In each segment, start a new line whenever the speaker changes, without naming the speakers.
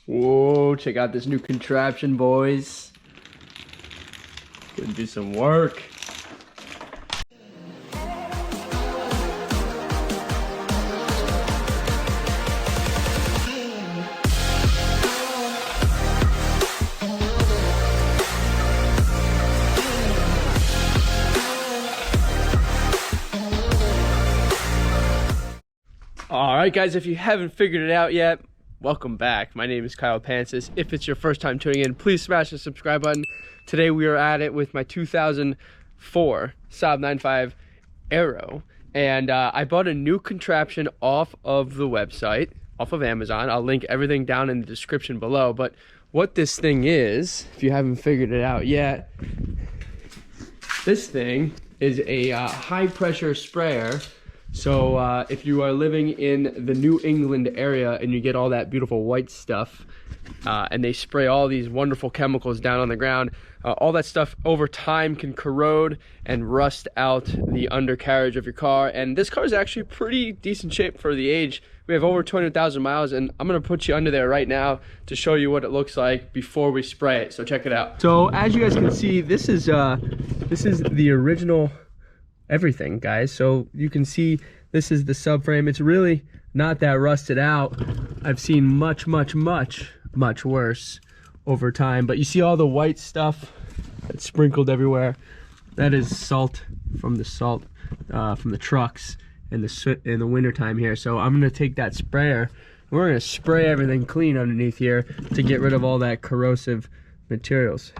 Whoa, check out this new contraption, boys. Gonna do some work. Alright guys, if you haven't figured it out yet, welcome back. My name is Kyle Pancis. If it's your first time tuning in, please smash the subscribe button. Today we are at it with my 2004 Saab 95 Aero. And I bought a new contraption off of the website, off of Amazon. I'll link everything down in the description below. But what this thing is, if you haven't figured it out yet, this thing is a high pressure sprayer. So if you are living in the New England area and you get all that beautiful white stuff and they spray all these wonderful chemicals down on the ground, all that stuff over time can corrode and rust out the undercarriage of your car. And this car is actually pretty decent shape for the age. We have over 200,000 miles, and I'm gonna put you under there right now to show you what it looks like before we spray it. So check it out. So as you guys can see, this is the original everything, guys. So you can see this is the subframe. It's really not that rusted out. I've seen much worse over time, but you see all the white stuff that's sprinkled everywhere. That is salt from the trucks in the winter time here. So I'm gonna take that sprayer, we're gonna spray everything clean underneath here to get rid of all that corrosive materials.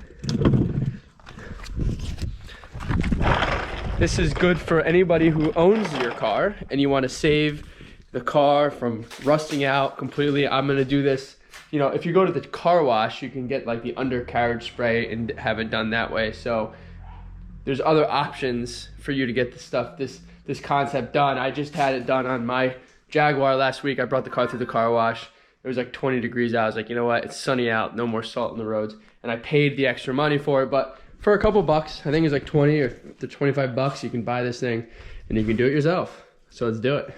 This is good for anybody who owns your car and you want to save the car from rusting out completely. I'm going to do this, you know, if you go to the car wash, you can get like the undercarriage spray and have it done that way. So there's other options for you to get this concept done. I just had it done on my Jaguar last week. I brought the car through the car wash. It was like 20 degrees out. I was like, you know what? It's sunny out. No more salt on the roads. And I paid the extra money for it, but for a couple bucks, I think it's like 20 or to 25 bucks, you can buy this thing and you can do it yourself. So let's do it.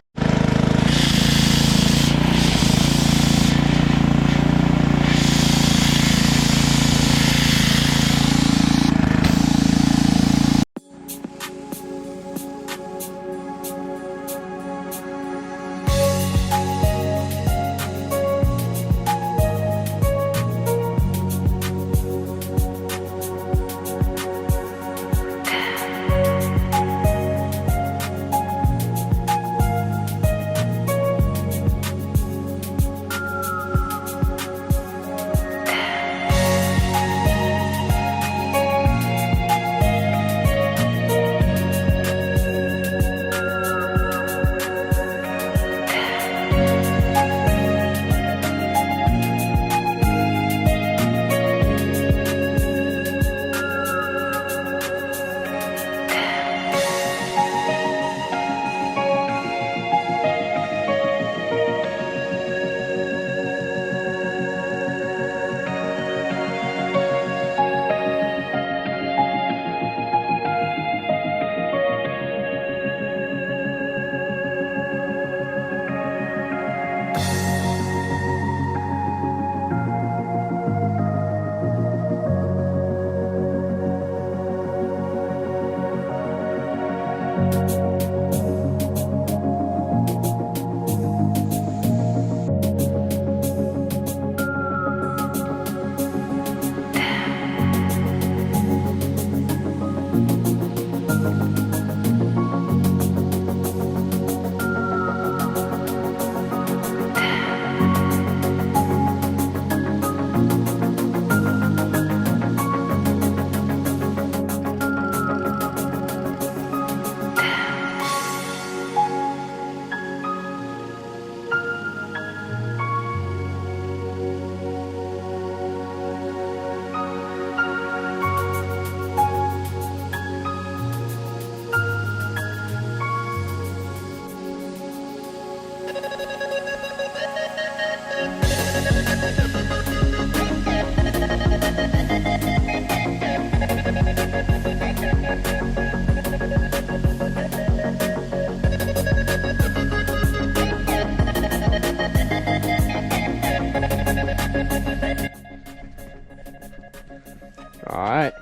All right,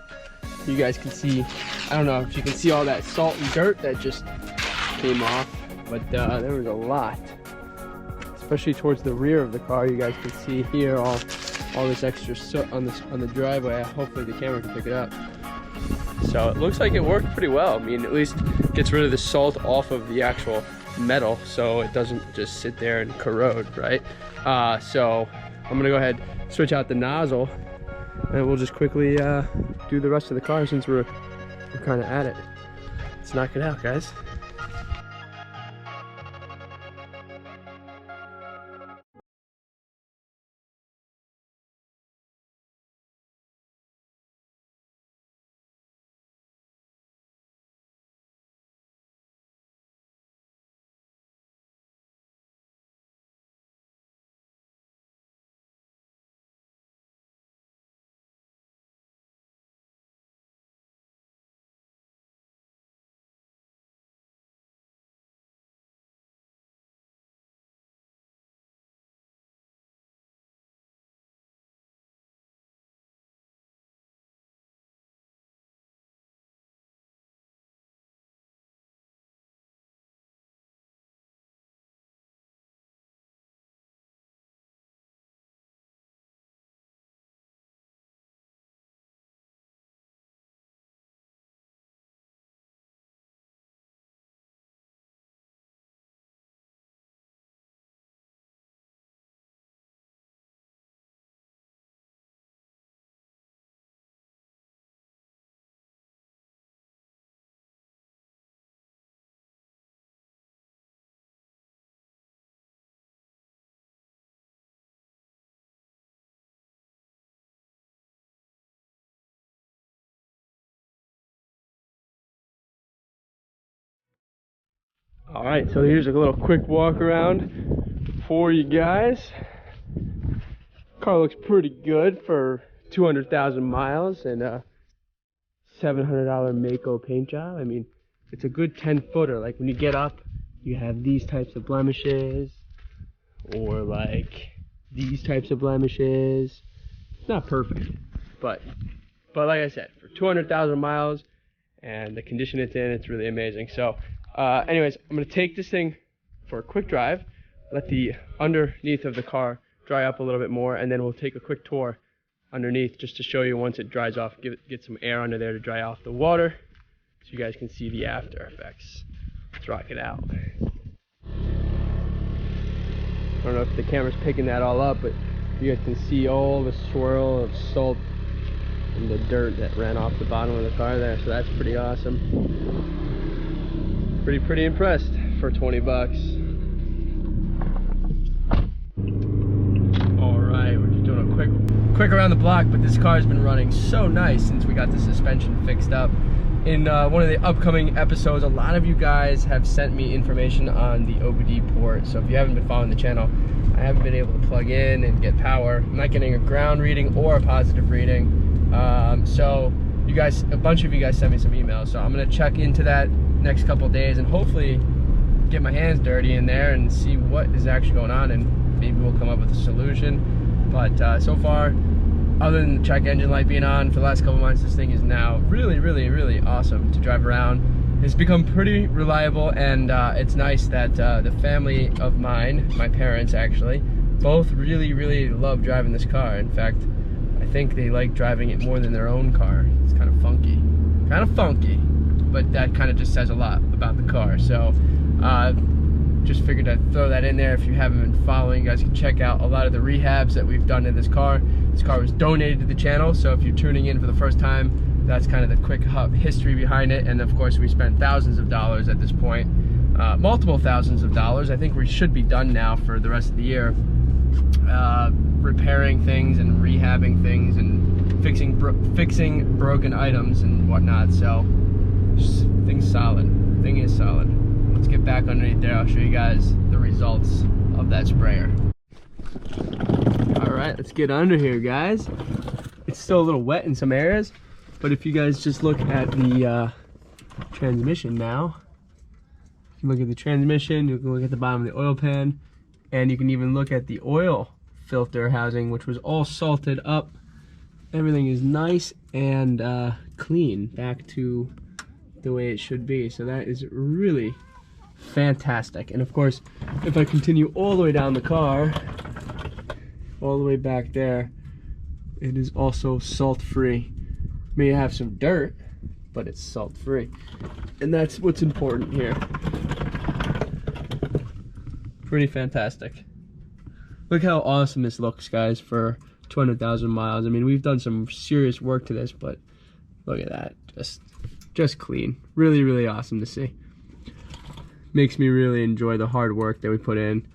you guys can see, I don't know if you can see all that salt and dirt that just came off, but there was a lot, especially towards the rear of the car. You guys can see here all this extra soot on the driveway. Hopefully the camera can pick it up. So it looks like it worked pretty well. I mean, at least gets rid of the salt off of the actual metal, so it doesn't just sit there and corrode, right? So I'm gonna go ahead, switch out the nozzle, and we'll just quickly do the rest of the car since we're kind of at it. Let's knock it out, guys. All right, so here's a little quick walk around for you guys. Car looks pretty good for 200,000 miles and a $700 Mako paint job. I mean, it's a good 10-footer. Like when you get up, you have these types of blemishes, or like these types of blemishes. It's not perfect, but like I said, for 200,000 miles and the condition it's in, it's really amazing. So anyways, I'm going to take this thing for a quick drive, let the underneath of the car dry up a little bit more, and then we'll take a quick tour underneath just to show you once it dries off, get some air under there to dry off the water so you guys can see the after effects. Let's rock it out. I don't know if the camera's picking that all up, but you guys can see all the swirl of salt and the dirt that ran off the bottom of the car there, so that's pretty awesome. Pretty impressed for 20 bucks. All right, we're just doing a quick around the block, but this car's been running so nice since we got the suspension fixed up. In one of the upcoming episodes, a lot of you guys have sent me information on the OBD port, so if you haven't been following the channel, I haven't been able to plug in and get power. I'm not getting a ground reading or a positive reading. So you guys, a bunch of you guys sent me some emails, so I'm gonna check into that next couple of days and hopefully get my hands dirty in there and see what is actually going on, and maybe we'll come up with a solution. But so far, other than the check engine light being on for the last couple of months, this thing is now really awesome to drive around. It's become pretty reliable, and it's nice that the family of mine, my parents actually, both really love driving this car. In fact, I think they like driving it more than their own car. It's kind of funky, but that kind of just says a lot about the car. So just figured I'd throw that in there. If you haven't been following, you guys can check out a lot of the rehabs that we've done in this car. This car was donated to the channel, so if you're tuning in for the first time, that's kind of the quick history behind it. And of course, we spent thousands of dollars at this point, multiple thousands of dollars. I think we should be done now for the rest of the year, repairing things and rehabbing things and fixing broken items and whatnot. So thing is solid. Let's get back underneath there. I'll show you guys the results of that sprayer. All right, let's get under here, guys. It's still a little wet in some areas, but if you guys just look at the transmission now, you can look at the transmission, you can look at the bottom of the oil pan, and you can even look at the oil filter housing, which was all salted up. Everything is nice and clean, back to the way it should be. So that is really fantastic. And of course, if I continue all the way down the car, all the way back there, it is also salt-free. May have some dirt, but it's salt-free, and that's what's important here. Pretty fantastic. Look how awesome this looks, guys, for 200,000 miles. I mean, we've done some serious work to this, but look at that, just clean. Really, really awesome to see. Makes me really enjoy the hard work that we put in.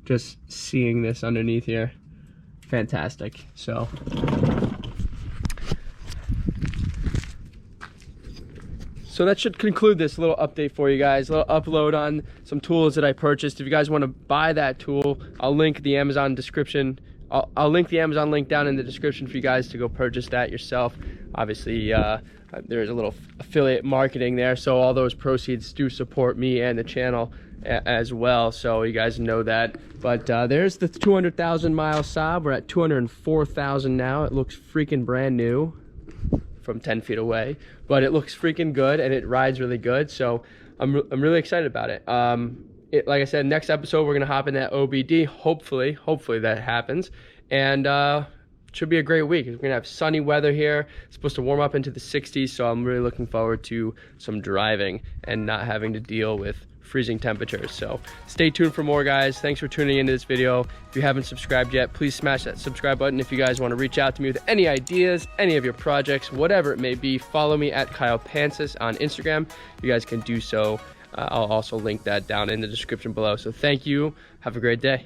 Just seeing this underneath here, fantastic. So that should conclude this little update for you guys, a little upload on some tools that I purchased. If you guys want to buy that tool, I'll link the Amazon description. I'll link the Amazon link down in the description for you guys to go purchase that yourself. Obviously, there's a little affiliate marketing there, so all those proceeds do support me and the channel as well, so you guys know that. But there's the 200,000 mile Saab. We're at 204,000 now. It looks freaking brand new from 10 feet away, but it looks freaking good and it rides really good, so I'm really excited about it. Like I said, next episode we're gonna hop in that OBD. Hopefully that happens, and it should be a great week. We're gonna have sunny weather here. It's supposed to warm up into the 60s, so I'm really looking forward to some driving and not having to deal with freezing temperatures. So stay tuned for more, guys. Thanks for tuning into this video. If you haven't subscribed yet, please smash that subscribe button. If you guys want to reach out to me with any ideas, any of your projects, whatever it may be, follow me at Kyle Pancis on Instagram. You guys can do so. I'll also link that down in the description below. So thank you. Have a great day.